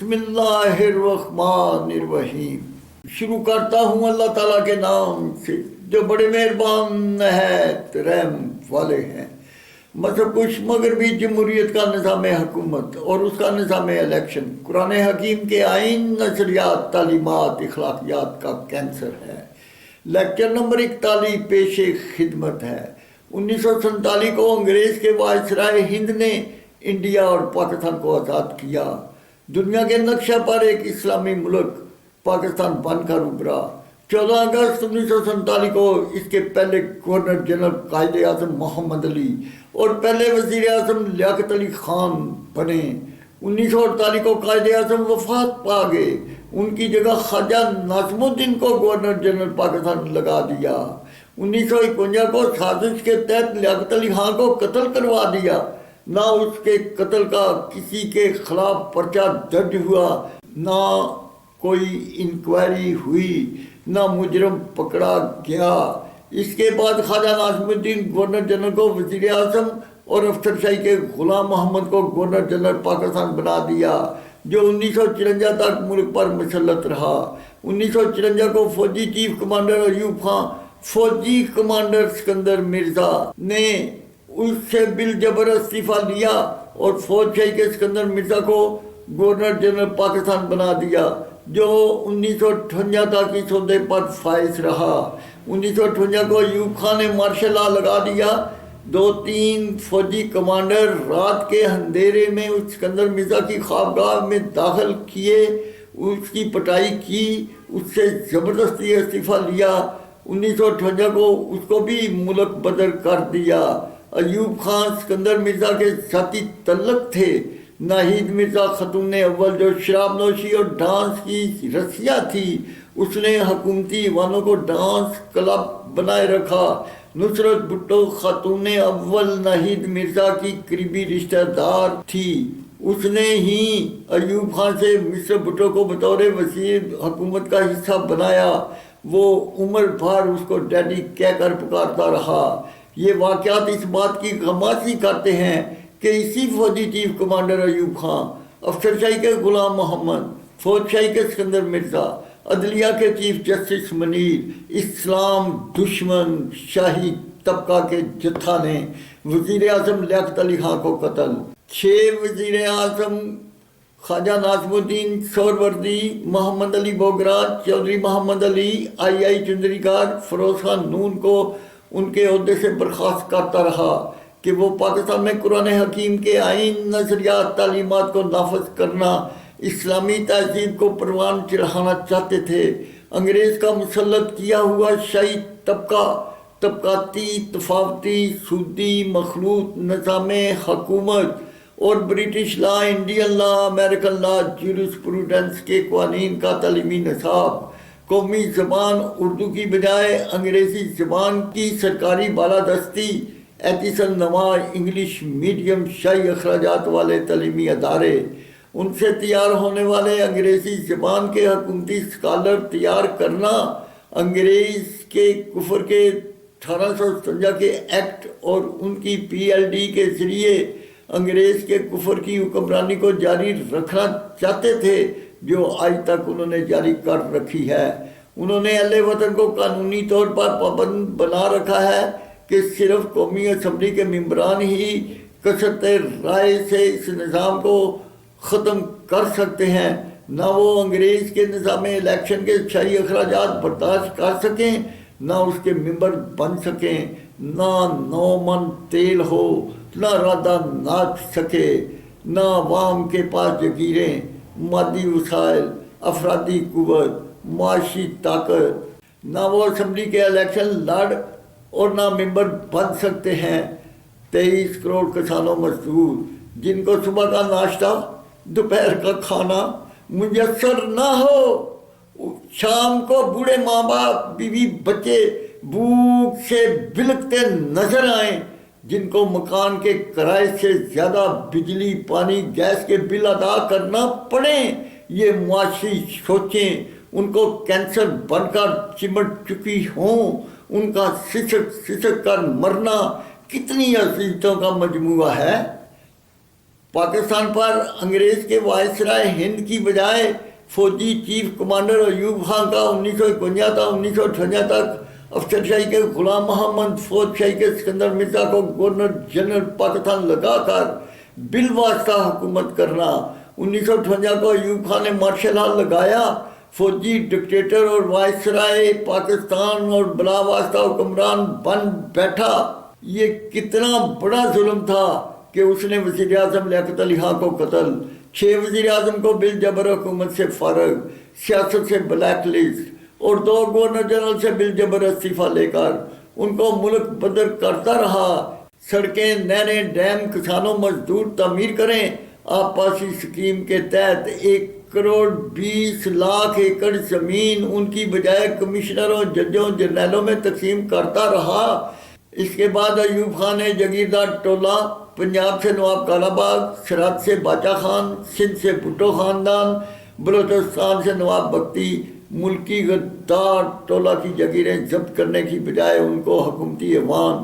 بسم اللہ الرحمن الرحیم. شروع کرتا ہوں اللہ تعالیٰ کے نام سے جو بڑے مہربان نہایت رحم والے ہیں. مذہب کش مغربی جمہوریت کا نظام حکومت اور اس کا نظام الیکشن قرآن حکیم کے آئین، نظریات، تعلیمات، اخلاقیات کا کینسر ہے. لیکچر نمبر 41 پیش خدمت ہے. 1947 کو انگریز کے وائسرائے ہند نے انڈیا اور پاکستان کو آزاد کیا. دنیا کے نقشہ پر ایک اسلامی ملک پاکستان بن کر ابھرا. 14 اگست 1947 کو اس کے پہلے گورنر جنرل قائد اعظم محمد علی اور پہلے وزیر اعظم لیاقت علی خان بنے. 1948 کو قائد اعظم وفات پا گئے. ان کی جگہ خواجہ ناظم الدین کو گورنر جنرل پاکستان لگا دیا. 1951 کو سازش کے تحت لیاقت علی خان کو قتل کروا دیا. نہ اس کے قتل کا کسی کے خلاف پرچہ درج ہوا، نہ کوئی انکوائری ہوئی، نہ مجرم پکڑا گیا. اس کے بعد خواجہ ناظم الدین گورنر جنرل کو وزیر اعظم اور افسر شاہی کے غلام محمد کو گورنر جنرل پاکستان بنا دیا، جو 1954 تک ملک پر مسلط رہا. 1954 کو فوجی چیف کمانڈر ایوب خان، فوجی کمانڈر سکندر مرزا نے اس سے بالجبر استعفیٰ لیا اور فوج شاہی کے سکندر مرزا کو گورنر جنرل پاکستان بنا دیا، جو 1958 تک اس عہدے پر فائز رہا. 1958 کو ایوب خان نے مارشل لا لگا دیا. 2-3 فوجی کمانڈر رات کے اندھیرے میں اس سکندر مرزا کی خوابگاہ میں داخل کیے، اس کی پٹائی کی، اس سے زبردستی استعفیٰ لیا. 1958 کو اس کو بھی ملک بدر کر دیا. ایوب خان سکندر مرزا کے ذاتی تعلق تھے. ناہید مرزا خاتون اول جو شراب نوشی اور ڈانس کی رسیا تھی، اس نے حکومتی ایوانوں کو ڈانس کلب بنائے رکھا. نصرت بھٹو خاتون اول ناہید مرزا کی قریبی رشتہ دار تھی. اس نے ہی ایوب خان سے مصر بھٹو کو بطور وزیر حکومت کا حصہ بنایا. وہ عمر بھر اس کو ڈیڈی کہہ کر پکارتا رہا. یہ واقعات اس بات کی غمازی کرتے ہیں کہ اسی فوجی چیف کمانڈر ایوب خان، افسر شاہی کے غلام محمد، فوج شاہی کے سکندر مرزا، عدلیہ کے چیف جسٹس منیر، اسلام دشمن شاہی طبقہ کے جتھا نے وزیر اعظم لیاقت علی خان کو قتل. 6 وزیر اعظم خواجہ ناظم الدین سہروردی، محمد علی بوگرا، چودھری محمد علی، آئی چندریکار، فیروز خان نون کو ان کے عہدے سے برخاست کرتا رہا کہ وہ پاکستان میں قرآن حکیم کے آئین، نظریات، تعلیمات کو نافذ کرنا، اسلامی تہذیب کو پروان چڑھانا چاہتے تھے. انگریز کا مسلط کیا ہوا شاہی طبقہ طبقاتی، تفاوتی، سودی، مخلوط نظام حکومت اور British law, Indian law, American لا، جیورسپروڈنس کے قوانین کا تعلیمی نصاب قومی زبان اردو کی بجائے انگریزی زبان کی سرکاری بالادستی، ایتیسن نما انگلش میڈیم شاہی اخراجات والے تعلیمی ادارے، ان سے تیار ہونے والے انگریزی زبان کے حکومتی اسکالر تیار کرنا، انگریز کے کفر کے 1857 کے ایکٹ اور ان کی PLD کے ذریعے انگریز کے کفر کی حکمرانی کو جاری رکھنا چاہتے تھے، جو آج تک انہوں نے جاری کر رکھی ہے. انہوں نے اہل وطن کو قانونی طور پر پابند بنا رکھا ہے کہ صرف قومی اسمبلی کے ممبران ہی کثرت رائے سے اس نظام کو ختم کر سکتے ہیں. نہ وہ انگریز کے نظام الیکشن کے شاہی اخراجات برداشت کر سکیں، نہ اس کے ممبر بن سکیں، نہ 9 من تیل ہو، نہ رادہ ناچ سکے، نہ عوام کے پاس جگیریں، مادی وسائل، افرادی قوت، معاشی طاقت، نہ وہ اسمبلی کے الیکشن لڑ اور نہ ممبر بن سکتے ہیں. 23 کروڑ کسانوں مزدور جن کو صبح کا ناشتہ، دوپہر کا کھانا میسر نہ ہو، شام کو بوڑھے ماں باپ، بیوی بچے بھوک سے بلکتے نظر آئیں، جن کو مکان کے کرائے سے زیادہ بجلی، پانی، گیس کے بل ادا کرنا پڑیں. یہ معاشی سوچیں ان کو کینسر بن کر چمٹ چکی ہوں. ان کا سسک کر مرنا کتنی اذیتوں کا مجموعہ ہے. پاکستان پر انگریز کے وائسرائے ہند کی بجائے فوجی چیف کمانڈر ایوب خان کا 1951 تا 1958 تک افسر شاہی کے غلام محمد، فوج شاہی کے سکندر مرزا کو گورنر جنرل پاکستان لگا کر بالواسطہ حکومت کرنا۔ 1958 کو ایوب خان نے مارشل لا لگایا، فوجی ڈکٹیٹر اور وائسرائے پاکستان اور بلا واسطہ حکمران بن بیٹھا۔ یہ کتنا بڑا ظلم تھا کہ اس نے وزیر اعظم لیاقت علی خان کو قتل، 6 وزیر اعظم کو بالجبر حکومت سے فارغ، سیاست سے بلیک لسٹ اور 2 گورنر جنرل سے بالجبر استعفیٰ لے کر ان کو ملک بدر کرتا رہا۔ سڑکیں، نہریں، ڈیم، کسانوں، مزدور تعمیر کریں۔ آبپاشی اسکیم کے تحت 1,20,00,000 ایکڑ زمین ان کی بجائے کمشنروں، ججوں، جرنیلوں میں تقسیم کرتا رہا۔ اس کے بعد ایوب خان نے جگیردار ٹولہ، پنجاب سے نواب کالا باغ، سرحد سے باچا خان، سندھ سے بھٹو خاندان، بلوچستان سے نواب بگٹی، ملکی غدار ٹولہ کی جگیریں ضبط کرنے کی بجائے ان کو حکومتی ایوان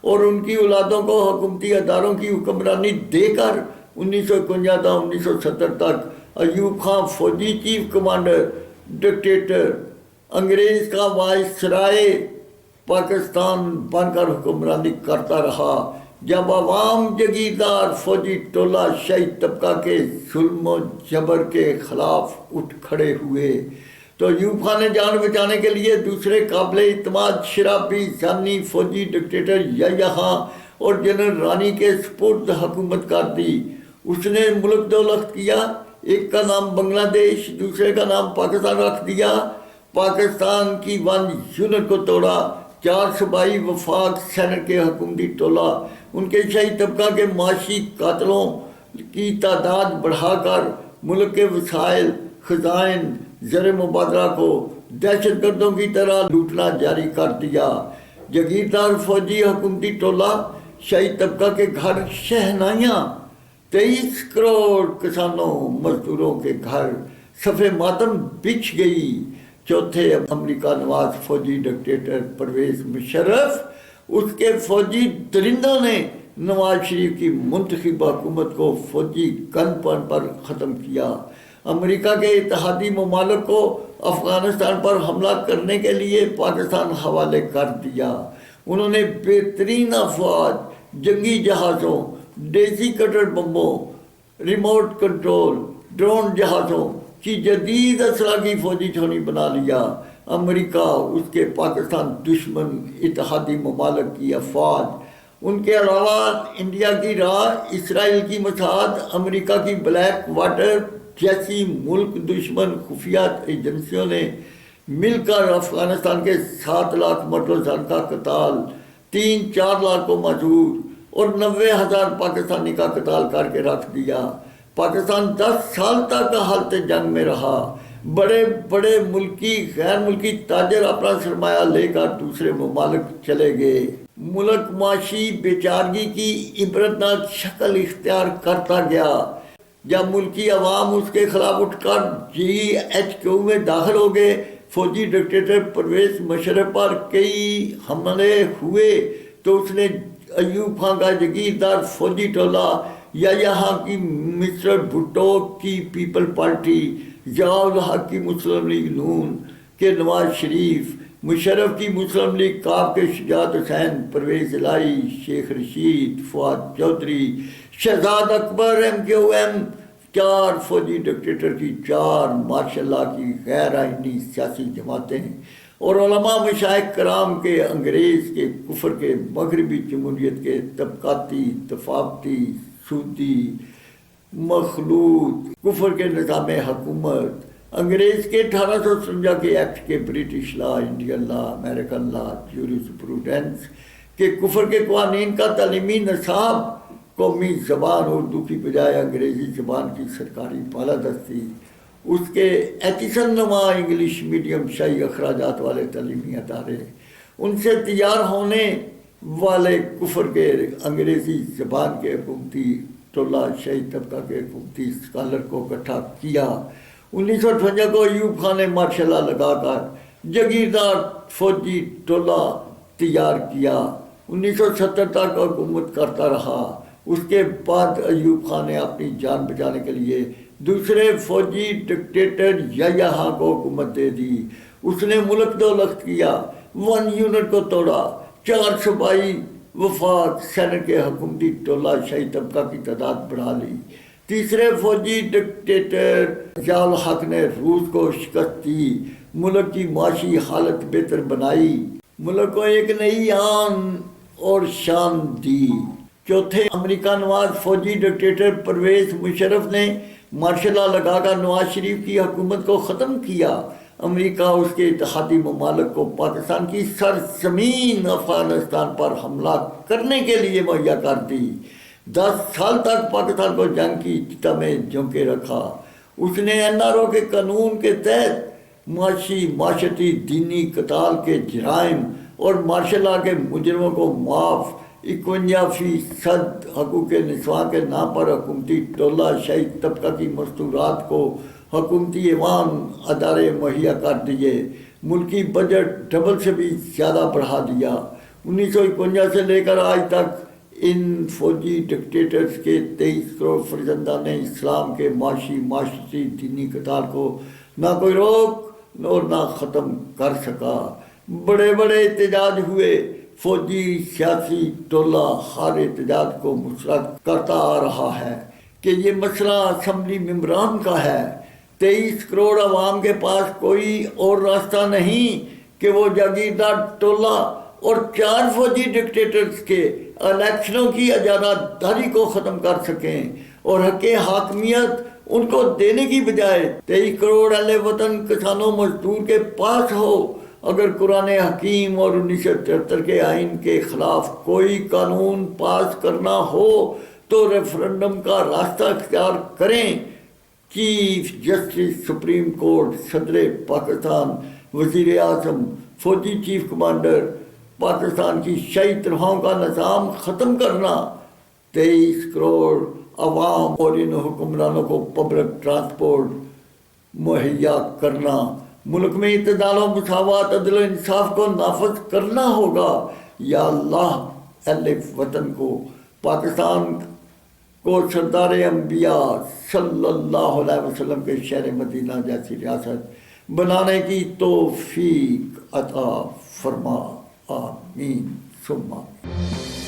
اور ان کی اولادوں کو حکومتی اداروں کی حکمرانی دے کر 1951 تا 1970 تک ایوب خان فوجی چیف کمانڈر، ڈکٹیٹر، انگریز کا وائسرائے پاکستان بن کر حکمرانی کرتا رہا۔ جب عوام جگیردار فوجی ٹولہ شاہی طبقہ کے ظلم و جبر کے خلاف اٹھ کھڑے ہوئے تو ایوب خان نے جان بچانے کے لیے دوسرے قابل اعتماد شرابی، زانی فوجی ڈکٹیٹر یحییٰ خان اور جنرل رانی کے سپرد حکومت کر دی۔ اس نے ملک دو لخت کیا، ایک کا نام بنگلہ دیش، دوسرے کا نام پاکستان رکھ دیا۔ پاکستان کی 1 یونٹ کو توڑا، 4 صوبائی وفاق سینٹ کے حکومتی ٹولہ ان کے شاہی طبقہ کے معاشی قاتلوں کی تعداد بڑھا کر ملک کے وسائل، خزائن، زر مبادلہ کو دہشت گردوں کی طرح لوٹنا جاری کر دیا۔ جگیردار فوجی حکومتی ٹولہ شاہی طبقہ کے گھر شہنائیاں، 23 کروڑ کسانوں، مزدوروں کے گھر صف ماتم بچھ گئی۔ چوتھے امریکہ نواز فوجی ڈکٹیٹر پرویز مشرف، اس کے فوجی درندوں نے نواز شریف کی منتخب حکومت کو فوجی گن پن پر ختم کیا۔ امریکہ کے اتحادی ممالک کو افغانستان پر حملہ کرنے کے لیے پاکستان حوالے کر دیا۔ انہوں نے بہترین افواج، جنگی جہازوں، ڈیزی کٹر بمبوں، ریموٹ کنٹرول ڈرون جہازوں کی جدید اسلحہ کی فوجی چھونی بنا لیا۔ امریکہ، اس کے پاکستان دشمن اتحادی ممالک کی افواج، ان کے علاوہ انڈیا کی راہ، اسرائیل کی مساعد، امریکہ کی بلیک واٹر جیسی ملک دشمن خفیہ ایجنسیوں نے مل کر افغانستان کے 7 لاکھ مرد و زن کا قتال، 3-4 لاکھ کو معذور اور 90,000 پاکستانی کا قتال کر کے رکھ دیا۔ پاکستان 10 سال تک حالت جنگ میں رہا۔ بڑے بڑے ملکی، غیر ملکی تاجر اپنا سرمایہ لے کر دوسرے ممالک چلے گئے۔ ملک معاشی بیچارگی کی عبرتناک شکل اختیار کرتا گیا۔ جب ملکی عوام اس کے خلاف اٹھ کر GHQ میں داخل ہو گئے، فوجی ڈکٹیٹر پرویز مشرف پر کئی حملے ہوئے تو اس نے ایوب خان کا جگیردار فوجی ٹولہ، یحییٰ خان کی مسٹر بھٹو کی پیپل پارٹی، ضیاء الحق کی مسلم لیگ نون کے نواز شریف، مشرف کی مسلم لیگ کاف کے شجاعت حسین، پرویز الہی، شیخ رشید، فؤاد چودھری، شہزاد اکبر MQM، 4 فوجی ڈکٹیٹر کی 4 مارشل لا کی غیر آئینی سیاسی جماعتیں اور علماء مشائخ کرام کے انگریز کے کفر کے مغربی جمہوریت کے طبقاتی، طفافتی، سودی، مخلوط کفر کے نظام حکومت، انگریز کے 1857 کے ایکٹ کے British law, Indian law, American لا، جیورسپروڈنس کے کفر کے قوانین کا تعلیمی نصاب، قومی زبان اردو کی بجائے انگریزی زبان کی سرکاری بالادستی، اس کے ایتیسن نما انگلش میڈیم شاہی اخراجات والے تعلیمی ادارے، ان سے تیار ہونے والے کفر کے انگریزی زبان کے حکومتی ٹولہ شاہی طبقہ کے حکومتی اسکالر کو اکٹھا کیا۔ 1958 کو ایوب خان نے مارشل لا لگا کر جگیردار فوجی ٹولہ تیار کیا۔ 1970 تک حکومت کرتا رہا۔ اس کے بعد ایوب خان نے اپنی جان بچانے کے لیے دوسرے فوجی ڈکٹیٹر یحییٰ کو حکومت دے دی. اس نے ملک دولت کیا، 1 یونٹ کو توڑا، 4 صوبائی وفاق، سینٹ کے حکومتی ٹولہ شاہی طبقہ کی تعداد بڑھا لی. تیسرے فوجی ڈکٹیٹر ضیاء الحق نے روس کو شکست دی، ملک کی معاشی حالت بہتر بنائی، ملک کو ایک نئی آن اور شان دی. چوتھے امریکہ نواز فوجی ڈکٹیٹر پرویز مشرف نے مارشل لا لگا کر نواز شریف کی حکومت کو ختم کیا. امریکہ اس کے اتحادی ممالک کو پاکستان کی سرزمین افغانستان پر حملہ کرنے کے لیے مہیا کر دی. 10 سال تک پاکستان کو جنگ کی ابتدا میں جھونکے رکھا. اس نے NRO کے قانون کے تحت معاشرتی دینی قتال کے جرائم اور مارشل لا کے مجرموں کو معاف، 51% حقوق نسواں کے نام پر حکومتی ٹولہ شاہی طبقہ کی مستورات کو حکومتی ایوان ادارے مہیا کر دیے. ملکی بجٹ ڈبل سے بھی زیادہ بڑھا دیا. 1951 سے لے کر آج تک ان فوجی ڈکٹیٹرز کے 23 کروڑ فرزندان اسلام کے معاشرتی دینی قتال کو نہ کوئی روک اور نہ ختم کر سکا. بڑے بڑے احتجاج ہوئے، فوجی سیاسی ٹولہ ہر احتجاج کو مسترد کرتا آ رہا ہے کہ یہ مسئلہ اسمبلی ممبران کا ہے. 23 کروڑ عوام کے پاس کوئی اور راستہ نہیں کہ وہ جاگیردار ٹولہ اور 4 فوجی ڈکٹیٹرز کے الیکشنوں کی اجارہ داری کو ختم کر سکیں اور حق حاکمیت ان کو دینے کی بجائے 23 کروڑ اہل وطن کسانوں مزدور کے پاس ہو. اگر قرآن حکیم اور 1973 کے آئین کے خلاف کوئی قانون پاس کرنا ہو تو ریفرنڈم کا راستہ اختیار کریں. چیف جسٹس سپریم کورٹ، صدر پاکستان، وزیر اعظم، فوجی چیف کمانڈر، پاکستان کی شاہی تنخواہوں کا نظام ختم کرنا، 23 کروڑ عوام اور ان حکمرانوں کو پبلک ٹرانسپورٹ مہیا کرنا، ملک میں اعتدال و مساوات، عدل و انصاف کو نافذ کرنا ہوگا. یا اللہ، اہل وطن کو، پاکستان کو سردار انبیاء صلی اللہ علیہ وسلم کے شہر مدینہ جیسی ریاست بنانے کی توفیق عطا فرما. آمین ثم آمین.